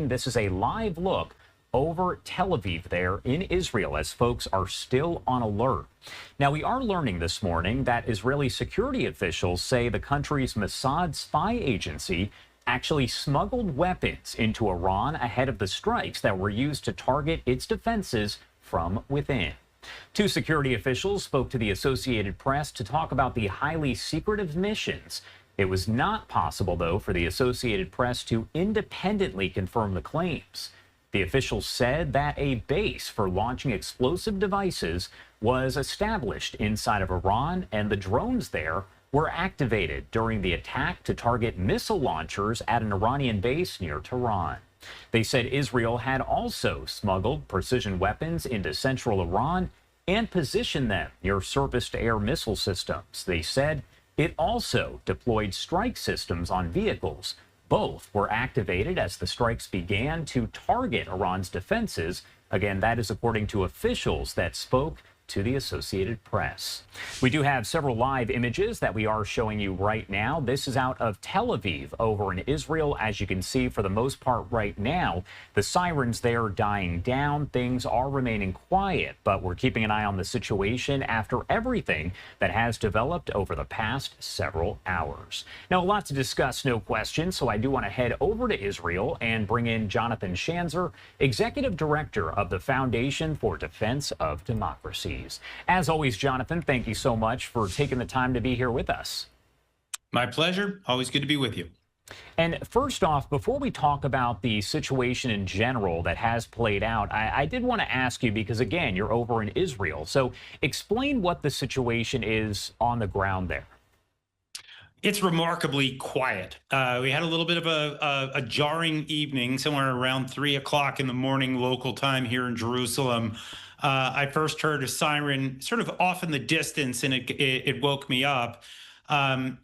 This is a live look over Tel Aviv there in Israel as folks are still on alert. Now, we are learning this morning that Israeli security officials say the country's Mossad spy agency actually smuggled weapons into Iran ahead of the strikes that were used to target its defenses from within. Two security officials spoke to the Associated Press to talk about the highly secretive missions. It was not possible, though, for the Associated Press to independently confirm the claims. The officials said that a base for launching explosive devices was established inside of Iran, and the drones there were activated during the attack to target missile launchers at an Iranian base near Tehran. They said Israel had also smuggled precision weapons into central Iran and positioned them near surface-to-air missile systems. They said it also deployed strike systems on vehicles. Both were activated as the strikes began to target Iran's defenses. Again, that is according to officials that spoke to the Associated Press. We do have several live images that we are showing you right now. This is out of Tel Aviv over in Israel. As you can see, for the most part right now, the sirens there dying down. Things are remaining quiet, but we're keeping an eye on the situation after everything that has developed over the past several hours. Now, a lot to discuss, no question, so I do want to head over to Israel and bring in Jonathan Schanzer, Executive Director of the Foundation for Defense of Democracy. As always, Jonathan, thank you so much for taking the time to be here with us. My pleasure. Always good to be with you. And first off, before we talk about the situation in general that has played out, I did want to ask you, because again, you're over in Israel. So explain what the situation is on the ground there. It's remarkably quiet. We had a little bit of a jarring evening, somewhere around 3 o'clock in the morning local time here in Jerusalem. I first heard a siren sort of off in the distance, and it woke me up. And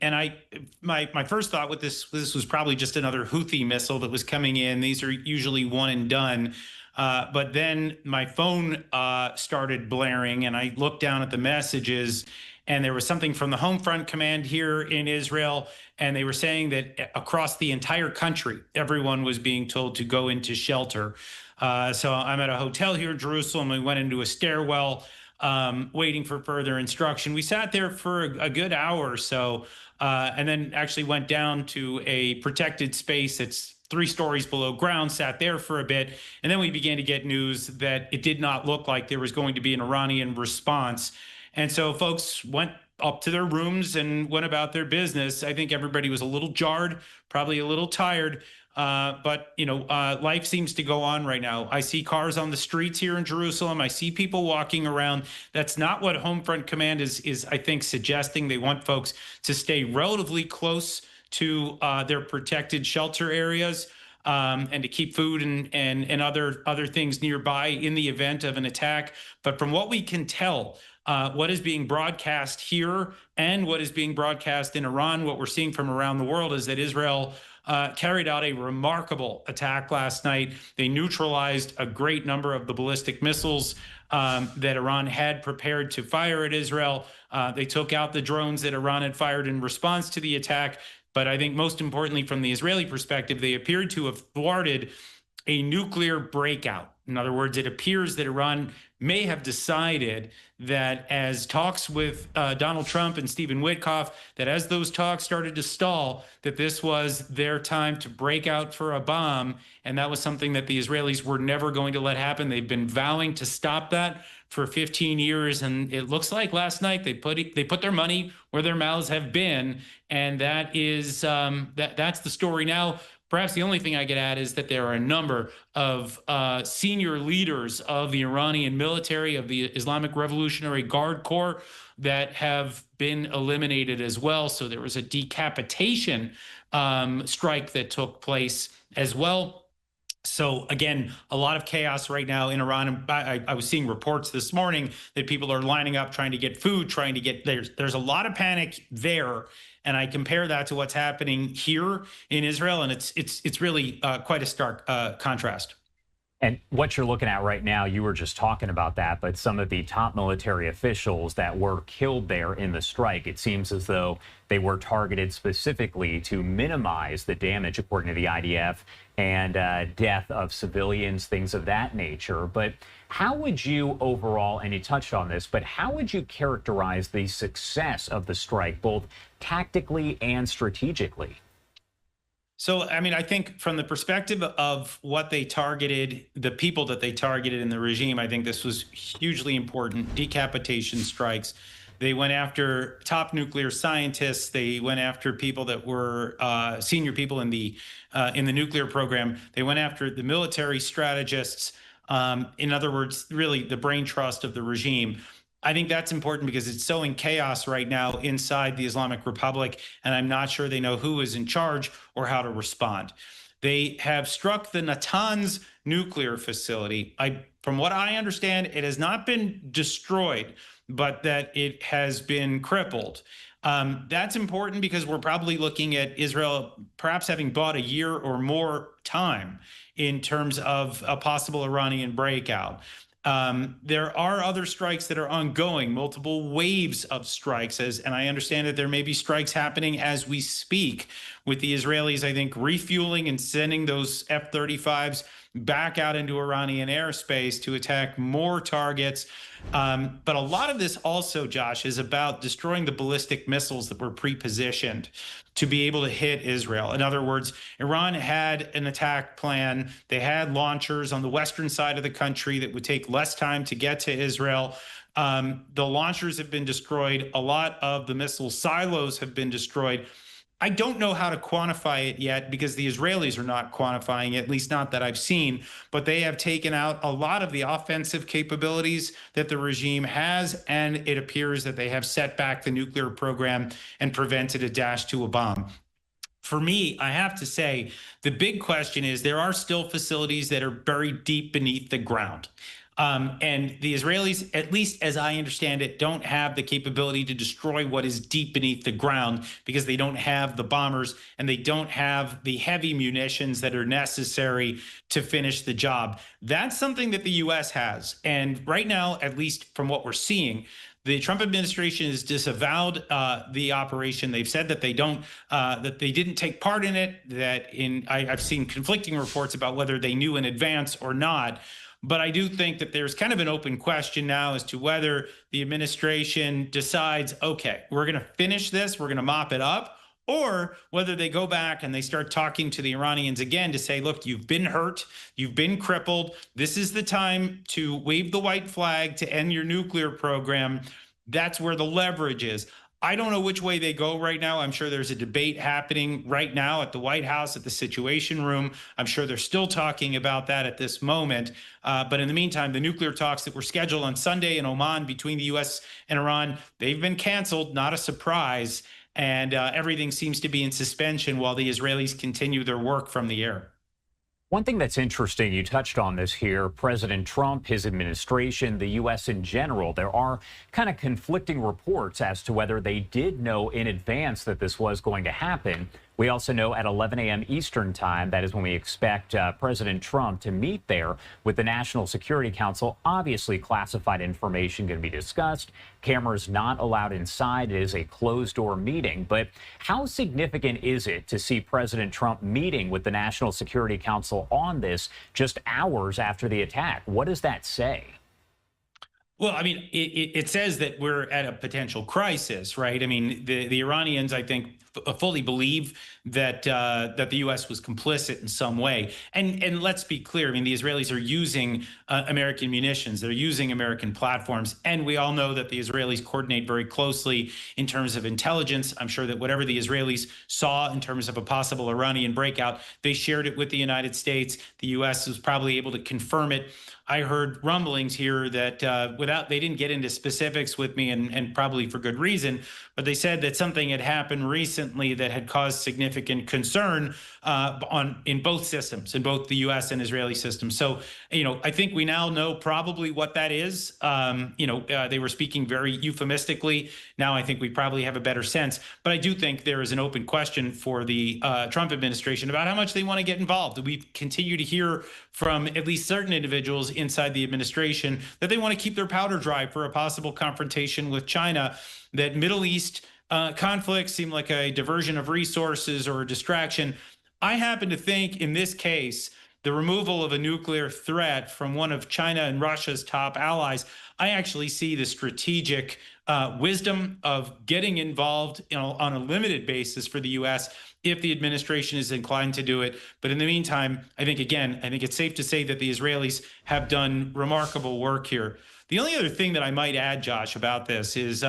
my first thought with this was probably just another Houthi missile that was coming in. These are usually one and done. But then my phone started blaring, and I looked down at the messages, and there was something from the Home Front Command here in Israel, and they were saying that across the entire country, everyone was being told to go into shelter. So I'm at a hotel here in Jerusalem. We went into a stairwell, waiting for further instruction. We sat there for a good hour or so, and then actually went down to a protected space that's 3 stories below ground, sat there for a bit, and then we began to get news that it did not look like there was going to be an Iranian response. And so folks went up to their rooms and went about their business. I think everybody was a little jarred, probably a little tired. But, life seems to go on right now. I see cars on the streets here in Jerusalem. I see people walking around. That's not what Home Front Command is I think, suggesting. They want folks to stay relatively close to their protected shelter areas, and to keep food and other things nearby in the event of an attack. But from what we can tell, what is being broadcast here and what is being broadcast in Iran, what we're seeing from around the world, is that Israel carried out a remarkable attack last night. They neutralized a great number of the ballistic missiles that Iran had prepared to fire at Israel. They took out the drones that Iran had fired in response to the attack. But I think most importantly, from the Israeli perspective, they appeared to have thwarted a nuclear breakout. In other words, it appears that Iran may have decided that, as talks with Donald Trump and Stephen Witkoff, that as those talks started to stall, that this was their time to break out for a bomb. And that was something that the Israelis were never going to let happen. They've been vowing to stop that for 15 years. And it looks like last night they put their money where their mouths have been. And that is that's the story now. Perhaps the only thing I could add is that there are a number of senior leaders of the Iranian military, of the Islamic Revolutionary Guard Corps, that have been eliminated as well. So there was a decapitation strike that took place as well. So again, a lot of chaos right now in Iran. I was seeing reports this morning that people are lining up, trying to get food, trying to get there's a lot of panic there. And I compare that to what's happening here in Israel, and it's really quite a stark contrast. And what you're looking at right now, you were just talking about that, but some of the top military officials that were killed there in the strike, it seems as though they were targeted specifically to minimize the damage, according to the IDF, and death of civilians, things of that nature. But how would you overall, and you touched on this, but how would you characterize the success of the strike, both tactically and strategically? So, I mean, I think from the perspective of what they targeted, the people that they targeted in the regime, I think this was hugely important. Decapitation strikes. They went after top nuclear scientists. They went after people that were senior people in the nuclear program. They went after the military strategists. In other words, really the brain trust of the regime. I think that's important because it's so in chaos right now inside the Islamic Republic, and I'm not sure they know who is in charge or how to respond. They have struck the Natanz nuclear facility. From what I understand, it has not been destroyed, but that it has been crippled. That's important because we're probably looking at Israel perhaps having bought a year or more time in terms of a possible Iranian breakout. There are other strikes that are ongoing, multiple waves of strikes, and I understand that there may be strikes happening as we speak, with the Israelis, I think, refueling and sending those F-35s back out into Iranian airspace to attack more targets. But a lot of this also, Josh, is about destroying the ballistic missiles that were pre-positioned to be able to hit Israel. In other words, Iran had an attack plan. They had launchers on the western side of the country that would take less time to get to Israel. The launchers have been destroyed. A lot of the missile silos have been destroyed. I don't know how to quantify it yet because the Israelis are not quantifying it, at least not that I've seen, but they have taken out a lot of the offensive capabilities that the regime has, and it appears that they have set back the nuclear program and prevented a dash to a bomb. For me, I have to say, the big question is there are still facilities that are buried deep beneath the ground. And the Israelis, at least as I understand it, don't have the capability to destroy what is deep beneath the ground because they don't have the bombers and they don't have the heavy munitions that are necessary to finish the job. That's something that the U.S. has. And right now, at least from what we're seeing, the Trump administration has disavowed the operation. They've said that they don't, that they didn't take part in it. I've seen conflicting reports about whether they knew in advance or not. But I do think that there's kind of an open question now as to whether the administration decides, okay, we're going to finish this, we're going to mop it up, or whether they go back and they start talking to the Iranians again to say, look, you've been hurt, you've been crippled. This is the time to wave the white flag to end your nuclear program. That's where the leverage is. I don't know which way they go right now. I'm sure there's a debate happening right now at the White House, at the Situation Room. I'm sure they're still talking about that at this moment. But in the meantime, the nuclear talks that were scheduled on Sunday in Oman between the U.S. and Iran, they've been canceled, not a surprise. And everything seems to be in suspension while the Israelis continue their work from the air. One thing that's interesting, you touched on this here, President Trump, his administration, the U.S. in general, there are kind of conflicting reports as to whether they did know in advance that this was going to happen. We also know at 11 a.m. Eastern time, that is when we expect President Trump to meet there with the National Security Council. Obviously, classified information going to be discussed. Cameras not allowed inside. It is a closed-door meeting. But how significant is it to see President Trump meeting with the National Security Council on this just hours after the attack? What does that say? Well, I mean, it says that we're at a potential crisis, right? I mean, the Iranians, I think, fully believe that that the U.S. was complicit in some way. And let's be clear. I mean, the Israelis are using American munitions. They're using American platforms. And we all know that the Israelis coordinate very closely in terms of intelligence. I'm sure that whatever the Israelis saw in terms of a possible Iranian breakout, they shared it with the United States. The U.S. was probably able to confirm it. I heard rumblings here that they didn't get into specifics with me, and probably for good reason, but they said that something had happened recently that had caused significant concern in both systems, in both the U.S. and Israeli systems. So, I think we now know probably what that is. They were speaking very euphemistically. Now I think we probably have a better sense. But I do think there is an open question for the Trump administration about how much they want to get involved. We continue to hear from at least certain individuals inside the administration that they want to keep their powder dry for a possible confrontation with China, that Middle East conflicts seem like a diversion of resources or a distraction. I happen to think in this case, the removal of a nuclear threat from one of China and Russia's top allies, I actually see the strategic wisdom of getting involved on a limited basis for the U.S. if the administration is inclined to do it. But in the meantime, I think it's safe to say that the Israelis have done remarkable work here. The only other thing that I might add, Josh, about this is,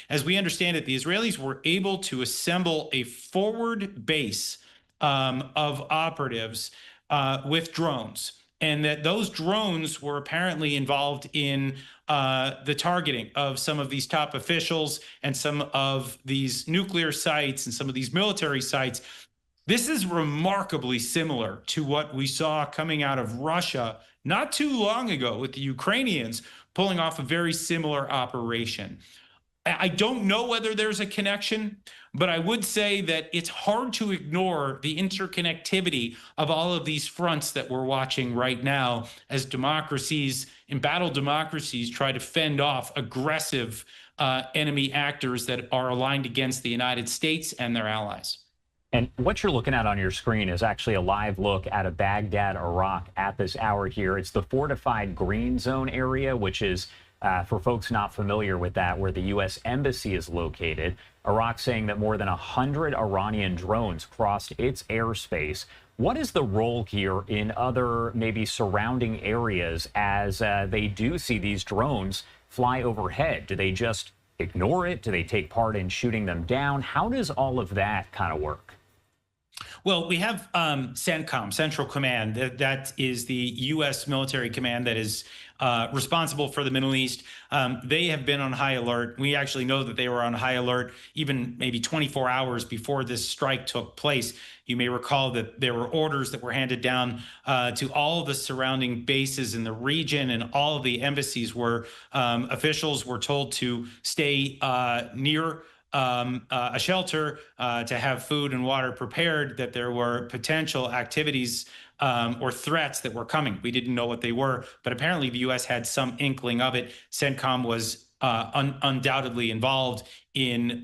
as we understand it, the Israelis were able to assemble a forward base of operatives with drones, and that those drones were apparently involved in the targeting of some of these top officials and some of these nuclear sites and some of these military sites. This is remarkably similar to what we saw coming out of Russia not too long ago with the Ukrainians pulling off a very similar operation. I don't know whether there's a connection, but I would say that it's hard to ignore the interconnectivity of all of these fronts that we're watching right now as embattled democracies try to fend off aggressive enemy actors that are aligned against the United States and their allies. And what you're looking at on your screen is actually a live look at of Baghdad, Iraq at this hour here. It's the fortified green zone area, which is, for folks not familiar with that, where the U.S. Embassy is located. Iraq saying that more than 100 Iranian drones crossed its airspace. What is the role here in other maybe surrounding areas as they do see these drones fly overhead? Do they just ignore it? Do they take part in shooting them down? How does all of that kind of work? Well, we have CENTCOM, Central Command. That is the U.S. military command that is responsible for the Middle East. They have been on high alert. We actually know that they were on high alert even maybe 24 hours before this strike took place. You may recall that there were orders that were handed down to all of the surrounding bases in the region, and all of the embassies where officials were told to stay near a shelter, to have food and water prepared, that there were potential activities or threats that were coming. We didn't know what they were, but apparently the U.S. had some inkling of it. CENTCOM was undoubtedly involved in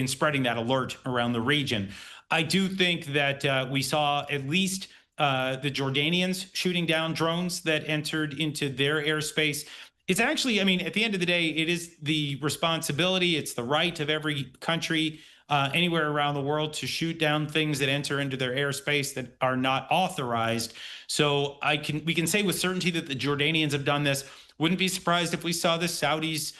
spreading that alert around the region. I do think that we saw at least the Jordanians shooting down drones that entered into their airspace. It's actually, I mean, at the end of the day, it is the responsibility, it's the right of every country anywhere around the world to shoot down things that enter into their airspace that are not authorized. So we can say with certainty that the Jordanians have done this. Wouldn't be surprised if we saw the Saudis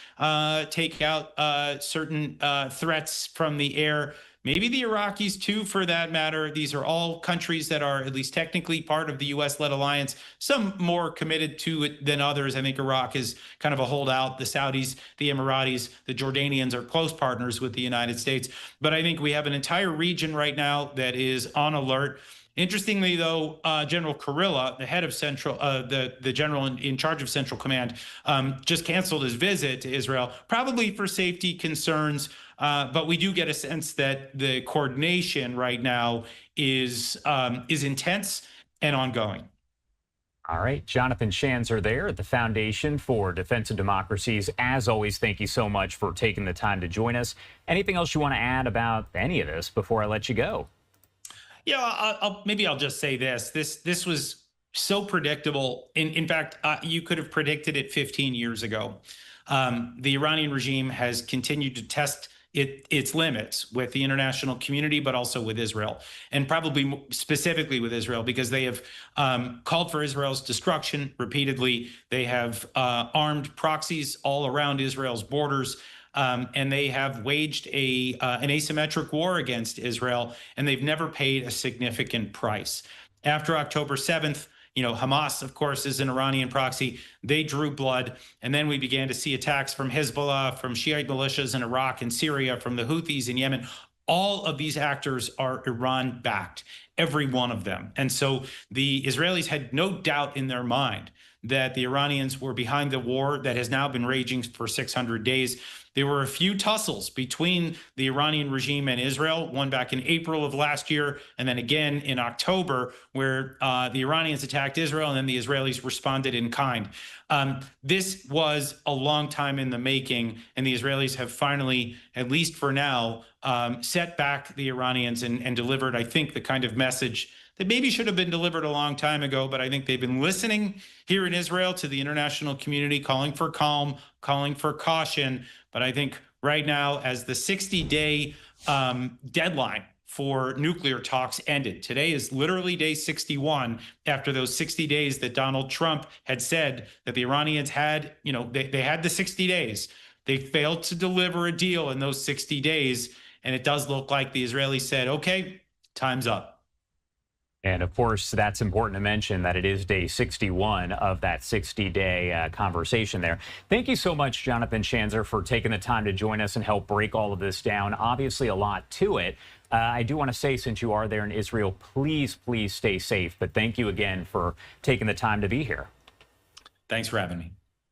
take out certain threats from the air. Maybe the Iraqis too, for that matter. These are all countries that are at least technically part of the U.S.-led alliance, some more committed to it than others. I think Iraq is kind of a holdout. The Saudis, the Emiratis, the Jordanians are close partners with the United States. But I think we have an entire region right now that is on alert. Interestingly, though, General Kurilla, the head of the general in charge of Central Command, just canceled his visit to Israel, probably for safety concerns. But we do get a sense that the coordination right now is intense and ongoing. All right. Jonathan Schanzer there at the Foundation for Defense of Democracies. As always, thank you so much for taking the time to join us. Anything else you want to add about any of this before I let you go? Yeah, maybe I'll just say this. This was so predictable. In fact, you could have predicted it 15 years ago. The Iranian regime has continued to test its limits with the international community, but also with Israel, and probably specifically with Israel, because they have called for Israel's destruction repeatedly. They have armed proxies all around Israel's borders. And they have waged an asymmetric war against Israel, and they've never paid a significant price. After October 7th, Hamas, of course, is an Iranian proxy. They drew blood. And then we began to see attacks from Hezbollah, from Shiite militias in Iraq and Syria, from the Houthis in Yemen. All of these actors are Iran backed, every one of them. And so the Israelis had no doubt in their mind that the Iranians were behind the war that has now been raging for 600 days. There were a few tussles between the Iranian regime and Israel, one back in April of last year, and then again in October, where the Iranians attacked Israel, and then the Israelis responded in kind. This was a long time in the making, and the Israelis have finally, at least for now, set back the Iranians and delivered, I think, the kind of message that maybe should have been delivered a long time ago, but I think they've been listening here in Israel to the international community, calling for calm, calling for caution. But I think right now, as the 60-day deadline for nuclear talks ended, today is literally day 61 after those 60 days that Donald Trump had said that the Iranians had, they had the 60 days. They failed to deliver a deal in those 60 days. And it does look like the Israelis said, okay, time's up. And of course, that's important to mention that it is day 61 of that 60-day conversation there. Thank you so much, Jonathan Schanzer, for taking the time to join us and help break all of this down. Obviously, a lot to it. I do want to say, since you are there in Israel, please stay safe. But thank you again for taking the time to be here. Thanks for having me.